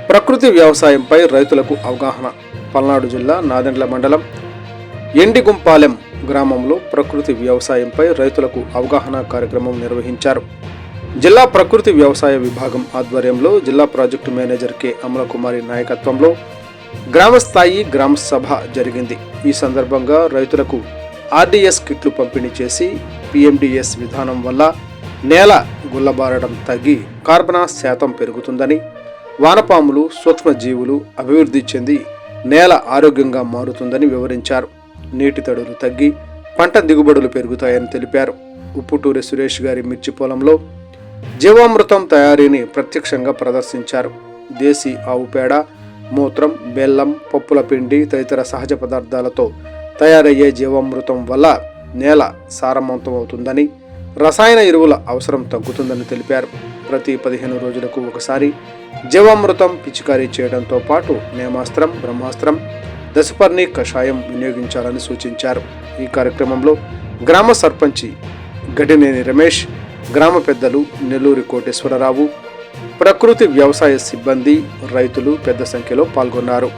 ప్రకృతి వ్యవసాయంపై రైతులకు అవగాహన. పల్నాడు జిల్లా నాదెండ్ల మండలం ఎండిగుంపాలెం గ్రామంలో ప్రకృతి వ్యవసాయంపై రైతులకు అవగాహన కార్యక్రమం నిర్వహించారు. జిల్లా ప్రకృతి వ్యవసాయ విభాగం ఆధ్వర్యంలో జిల్లా ప్రాజెక్టు మేనేజర్ కె అమలకుమారి నాయకత్వంలో గ్రామస్థాయి గ్రామ సభ జరిగింది. ఈ సందర్భంగా రైతులకు ఆర్డీఎస్ కిట్లు పంపిణీ చేసి పిఎండిఎస్ విధానం వల్ల నేల గుల్లబారడం తగ్గి కార్బనాస్ శాతం పెరుగుతుందని, వానపాములు సూక్ష్మజీవులు అభివృద్ధి చెంది నేల ఆరోగ్యంగా మారుతుందని వివరించారు. నీటి తడులు తగ్గి పంట దిగుబడులు పెరుగుతాయని తెలిపారు. ఉప్పుటూరి సురేష్ గారి మిర్చి పొలంలో జీవామృతం తయారీని ప్రత్యక్షంగా ప్రదర్శించారు. దేశీ ఆవు పేడ, మూత్రం, బెల్లం, పప్పుల పిండి తదితర సహజ పదార్థాలతో తయారయ్యే జీవామృతం వల్ల నేల సారవంతమవుతుందని, రసాయన ఎరువుల అవసరం తగ్గుతుందని తెలిపారు. ప్రతి 15 రోజులకు ఒకసారి జీవామృతం పిచికారీ చేయడంతో పాటు నేమాస్త్రం, బ్రహ్మాస్త్రం, దశపర్ణి కషాయం వినియోగించాలని సూచించారు. ఈ కార్యక్రమంలో గ్రామ సర్పంచి గడినేని రమేష్, గ్రామ పెద్దలు నెల్లూరి కోటేశ్వరరావు, ప్రకృతి వ్యవసాయ సిబ్బంది, రైతులు పెద్ద సంఖ్యలో పాల్గొన్నారు.